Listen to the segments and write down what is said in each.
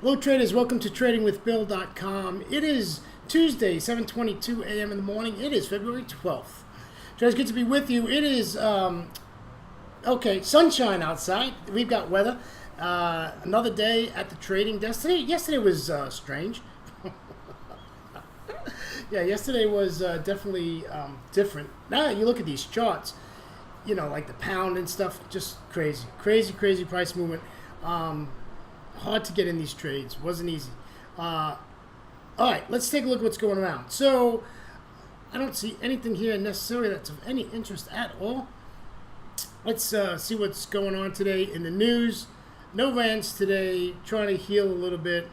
Hello traders, welcome to tradingwithbill.com. It is Tuesday, 7:22 a.m. in the morning. It is February 12th. Traders, good to be with you. It is, sunshine outside. We've got weather. Another day at the trading desk. Yesterday was strange. Yeah, yesterday was definitely different. Now you look at these charts, you know, like the pound and stuff, just crazy price movement. Hard to get in these trades. Wasn't easy. All right, let's take a look at what's going around. So I don't see anything here necessarily that's of any interest at all. Let's see what's going on today in the news. No rants today. Trying to heal a little bit.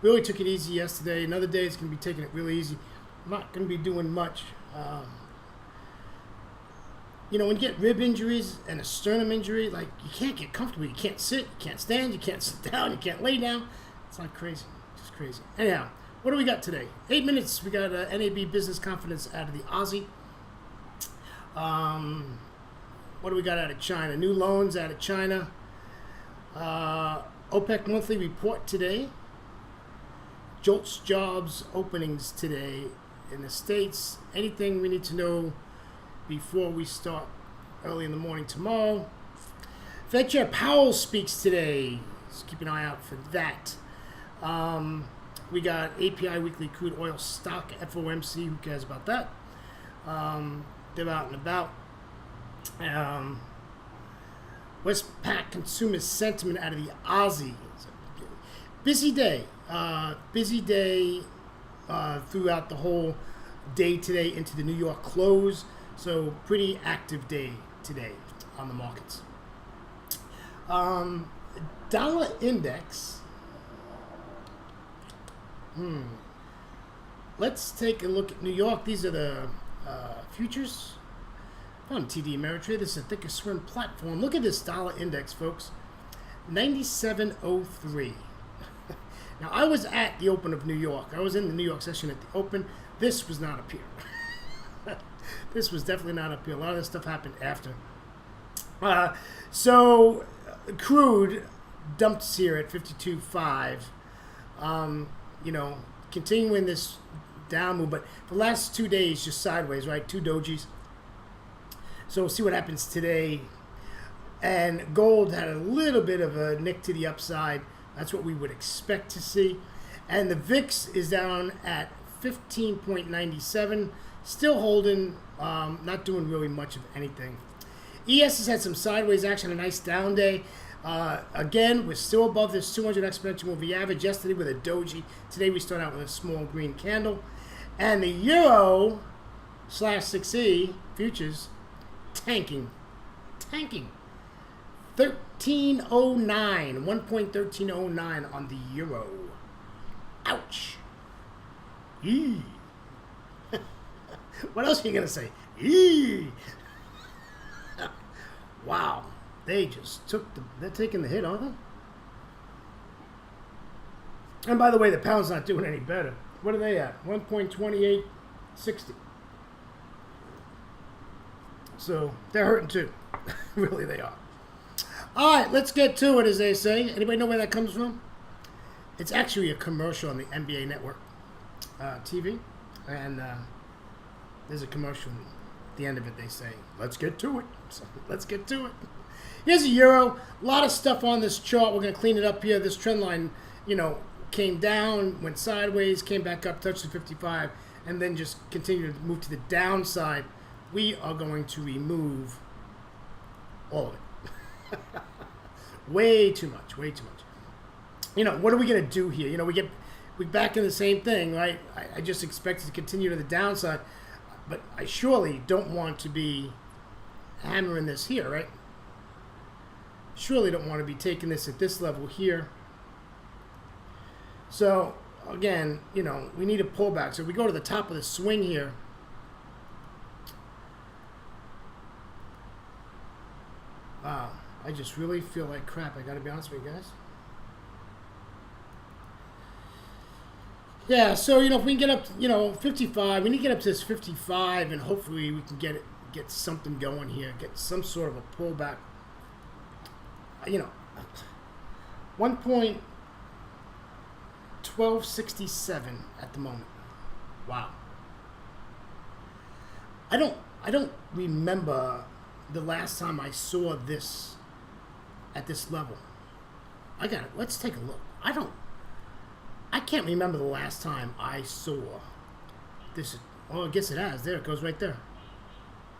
Really took it easy yesterday. Another day it's going to be taking it really easy. I'm not going to be doing much. You know, when you get rib injuries and a sternum injury, like, you can't get comfortable. You can't sit, you can't stand, you can't sit down, you can't lay down. It's like crazy. Just crazy. Anyhow, what do we got today? 8 minutes. We got NAB business confidence out of the Aussie. What do we got out of China? New loans out of China. OPEC monthly report today. JOLTS jobs openings today in the States. Anything we need to know before we start early in the morning tomorrow. Fed Chair Powell speaks today. Let's keep an eye out for that. We got API weekly crude oil stock, FOMC. Who cares about that? They're out and about. Westpac consumer sentiment out of the Aussie. Busy day. Throughout the whole day today into the New York close. So pretty active day today on the markets. Dollar index. Let's take a look at New York. These are the futures on TD Ameritrade. This is a thicker swim platform. Look at this dollar index, folks. 97.03. Now, I was at the open of New York. I was in the New York session at the open. This was not up here. This was definitely not up here. A lot of this stuff happened after. So crude dumped here at 52.5. You know, continuing this down move, but the last 2 days just sideways, right? 2 dojis. So we'll see what happens today. And gold had a little bit of a nick to the upside. That's what we would expect to see. And the VIX is down at 15.97. Still holding, not doing really much of anything. ES has had some sideways action, a nice down day. Again, we're still above this 200 exponential moving average. Yesterday with a doji. Today we start out with a small green candle. And the Euro /6E futures tanking. 1309, 1.1309 on the Euro. Ouch. Eee. What else are you going to say? Eee. Wow. They just they're taking the hit, aren't they? And by the way, the pound's not doing any better. What are they at? 1.2860. So they're hurting too. Really, they are. All right, let's get to it, as they say. Anybody know where that comes from? It's actually a commercial on the NBA Network TV. And there's a commercial. At the end of it, they say, let's get to it. So let's get to it. Here's a Euro. A lot of stuff on this chart. We're going to clean it up here. This trend line, you know, came down, went sideways, came back up, touched the 55, and then just continued to move to the downside. We are going to remove all of it. Way too much. You know, what are we going to do here? You know, we're back in the same thing, right? I just expect it to continue to the downside, but I surely don't want to be hammering this here, right? Surely don't want to be taking this at this level here. So, again, you know, we need a pullback. So if we go to the top of the swing here, wow, I just really feel like crap. I got to be honest with you guys. Yeah, so, you know, if we can get up, you know, 55, we need to get up to this 55, and hopefully we can get something going here, get some sort of a pullback. You know, 1267 at the moment. Wow. I don't remember the last time I saw this at this level. I got it. Let's take a look. I can't remember the last time I saw this. Oh, I guess it has. There it goes right there.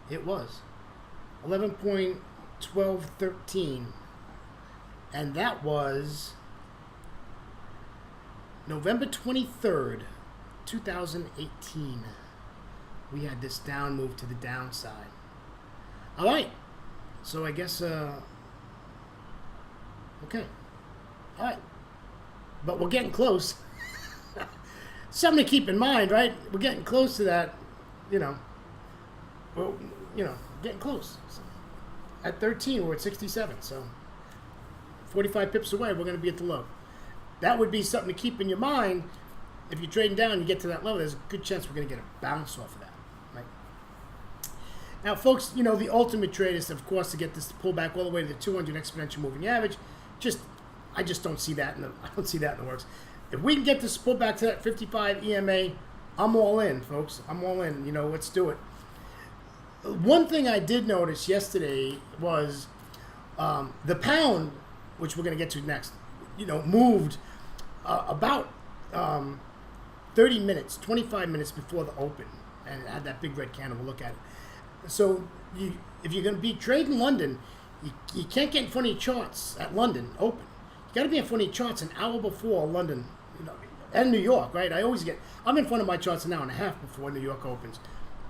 It was 11.1213, and that was November 23rd, 2018. We had this down move to the downside. All right. So I guess, okay. All right. But we're getting close. Something to keep in mind, right? We're getting close to that, well, getting close. So at 13, we're at 67. So 45 pips away, we're going to be at the low. That would be something to keep in your mind. If you're trading down and you get to that level, there's a good chance we're going to get a bounce off of that, right? Now, folks, the ultimate trade is, of course, to get this to pull back all the way to the 200 exponential moving average. I just don't see that I don't see that in the works. If we can get this pull back to that 55 EMA, I'm all in, folks. I'm all in. Let's do it. One thing I did notice yesterday was the pound, which we're going to get to next, moved about 30 minutes, 25 minutes before the open, and had that big red candle. We'll look at it. So if you're going to be trading London, you can't get in front of your charts at London open. You got to be in front of your charts an hour before London, and New York, right? I'm in front of my charts an hour and a half before New York opens,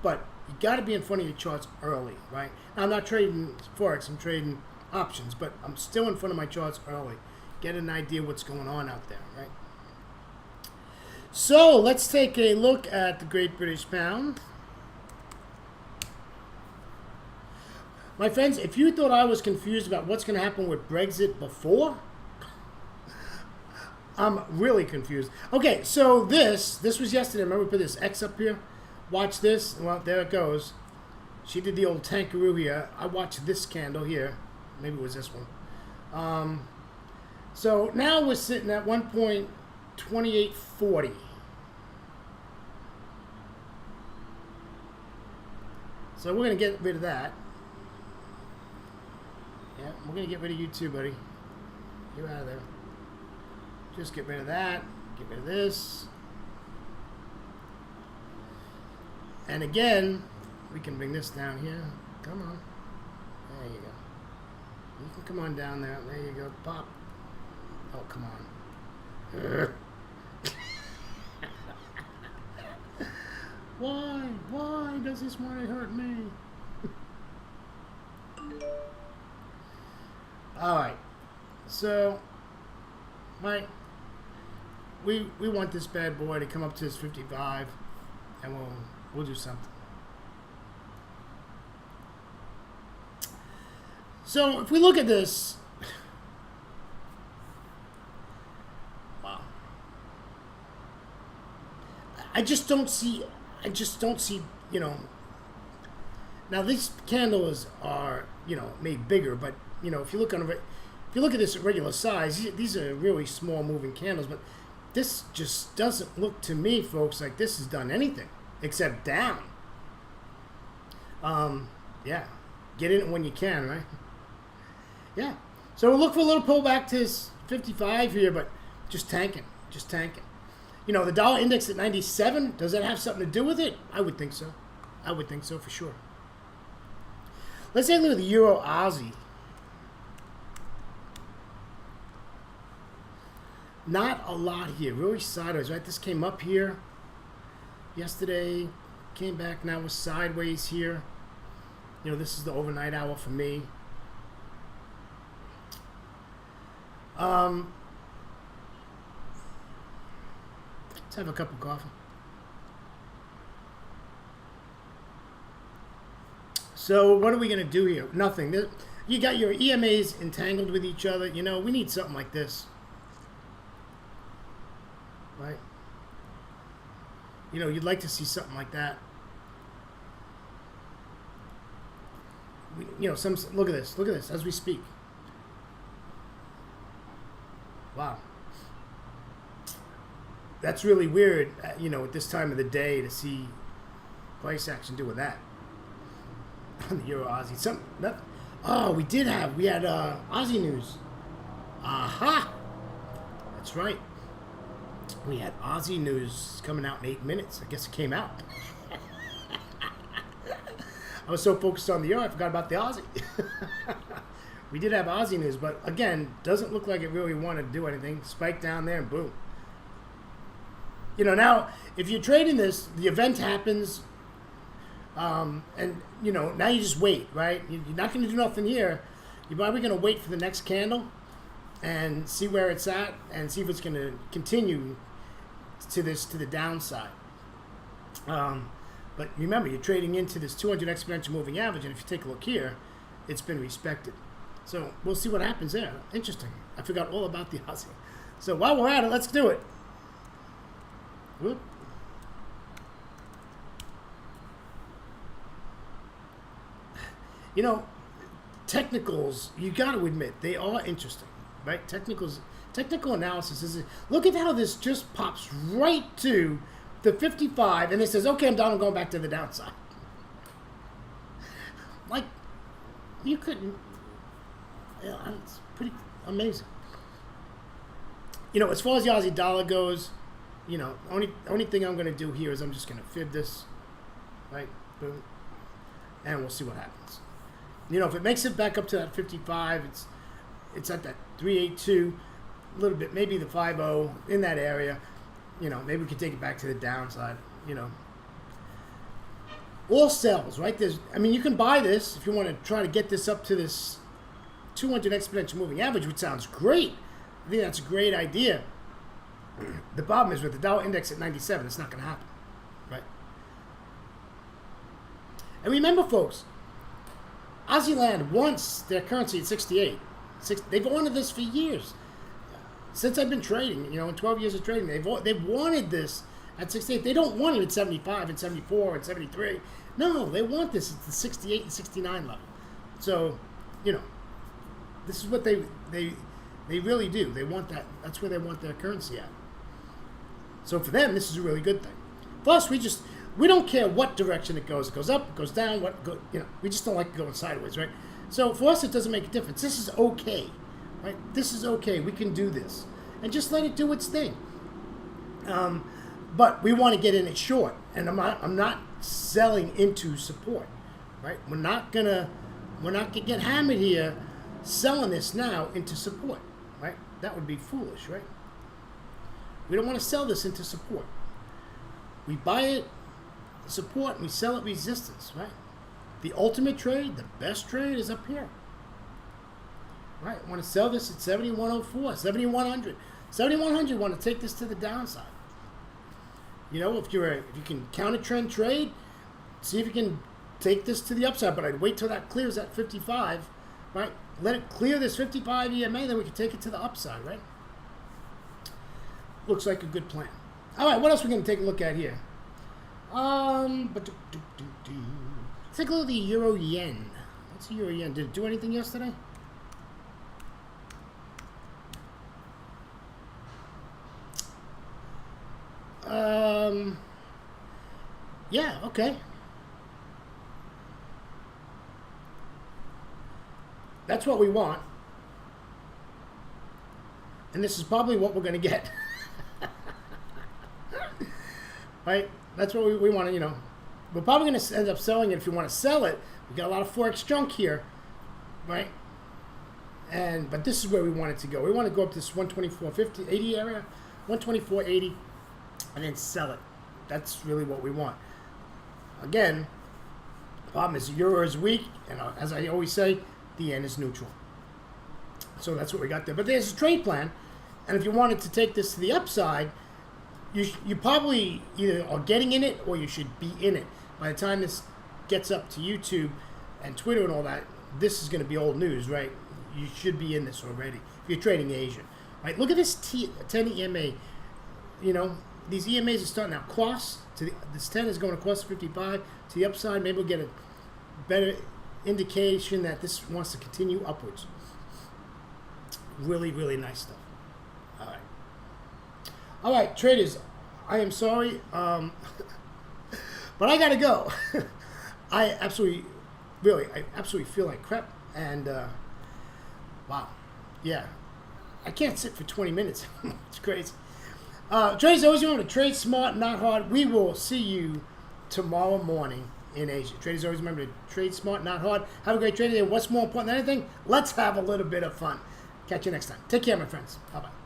but you got to be in front of your charts early, right? Now, I'm not trading Forex, I'm trading options, but I'm still in front of my charts early. Get an idea what's going on out there, right? So let's take a look at the Great British Pound. My friends, if you thought I was confused about what's going to happen with Brexit before, I'm really confused. Okay, so this was yesterday. Remember, we put this X up here? Watch this. Well, there it goes. She did the old tankaroo here. I watched this candle here. Maybe it was this one. So now we're sitting at 1.2840. So we're going to get rid of that. Yeah, we're going to get rid of you too, buddy. You're out of there. Just get rid of that. Get rid of this. And again, we can bring this down here. Come on. There you go. You can come on down there. There you go. Pop. Oh, come on. Why does this money hurt me? All right. So, we want this bad boy to come up to this 55, and we'll do something. So if we look at this, wow, I just don't see. Now these candles are made bigger, but if you look at this at regular size, these are really small moving candles, but this just doesn't look to me, folks, like this has done anything except down. Yeah, get in it when you can, right? Yeah. So we'll look for a little pullback to this 55 here, but just tanking. The dollar index at 97, does that have something to do with it? I would think so. For sure. Let's take a look at the Euro Aussie. Not a lot here, really sideways, right? This came up here yesterday, came back, now we're sideways here. This is the overnight hour for me. Let's have a cup of coffee. So what are we going to do here? Nothing. You got your EMAs entangled with each other. We need something like this. Right? You'd like to see something like that. Look at this as we speak. Wow. that's really weird, you know, at this time of the day to see price action doing that. On the Euro Aussie. We had Aussie news. Aha! That's right. We had Aussie news coming out in 8 minutes. I guess it came out. I was so focused on the Euro, I forgot about the Aussie. We did have Aussie news, but again, doesn't look like it really wanted to do anything. Spike down there and boom. You know, now, if you're trading this, the event happens, and, you know, now you just wait, right? You're not going to do nothing here. You're probably going to wait for the next candle and see where it's at and see if it's going to continue to the downside. But remember, you're trading into this 200 exponential moving average, and if you take a look here, it's been respected. So we'll see what happens there. Interesting. I forgot all about the Aussie. So while we're at it, let's do it. Whoop. You know, technicals, you got to admit, they are interesting, right? Technical analysis is, look at how this just pops right to the 55, and it says, okay, I'm done, I'm going back to the downside. Like, you couldn't, it's pretty amazing. You know, as far as the Aussie dollar goes, you know, only thing I'm going to do here is I'm just going to fib this, right? Boom. And we'll see what happens. You know, if it makes it back up to that 55, it's at that 382, a little bit, maybe the 50 in that area. You know, maybe we could take it back to the downside, you know. All sells, right? You can buy this if you want to try to get this up to this 200 exponential moving average, which sounds great. I think that's a great idea. The problem is with the dollar index at 97, it's not going to happen, right? And remember, folks, Aussie land wants their currency at 68. They've wanted this for years. Since I've been trading, you know, in 12 years of trading, they've wanted this at 68. They don't want it at 75 and 74 and 73. No, they want this at the 68 and 69 level. So, you know, this is what they really do. They want that. That's where they want their currency at. So for them, this is a really good thing. For us, we don't care what direction it goes. It goes up, it goes down. We just don't like it going sideways, right? So for us, it doesn't make a difference. This is okay. Right? This is okay. We can do this. And just let it do its thing. But we want to get in it short. And I'm not selling into support. Right? We're not gonna get hammered here selling this now into support. Right? That would be foolish, right? We don't want to sell this into support. We buy it support and we sell it resistance, right? The ultimate trade, the best trade is up here. Right, I want to sell this at 7104, 7100. 7100, want to take this to the downside. You know, if you can counter trend trade, see if you can take this to the upside, but I'd wait till that clears that 55, right? Let it clear this 55 EMA, then we can take it to the upside, right? Looks like a good plan. All right, what else are we going to take a look at here? Let's take a look at the Euro Yen. What's the Euro Yen? Did it do anything yesterday? Yeah, okay. That's what we want. And this is probably what we're going to get. Right? That's what we want to, you know. We're probably going to end up selling it if you want to sell it. We've got a lot of Forex junk here. Right? But this is where we want it to go. We want to go up to this 124.50, 80 area, 124.80, and then sell it. That's really what we want. Again, the problem is the euro is weak, and as I always say, the yen is neutral. So that's what we got there. But there's a trade plan, and if you wanted to take this to the upside, you probably either are getting in it or you should be in it. By the time this gets up to YouTube and Twitter and all that, this is going to be old news, right? You should be in this already if you're trading Asia. Right? Look at this 10 EMA. You know, these EMAs are starting out cross. This 10 is going across 55 to the upside. Maybe we'll get a better indication that this wants to continue upwards. Really, really nice stuff. All right, traders. I am sorry, but I gotta go. I absolutely feel like crap, and wow, yeah, I can't sit for 20 minutes. It's crazy. Traders, always remember to trade smart, not hard. We will see you tomorrow morning in Asia. Traders, always remember to trade smart, not hard. Have a great trading day. What's more important than anything? Let's have a little bit of fun. Catch you next time. Take care, my friends. Bye-bye.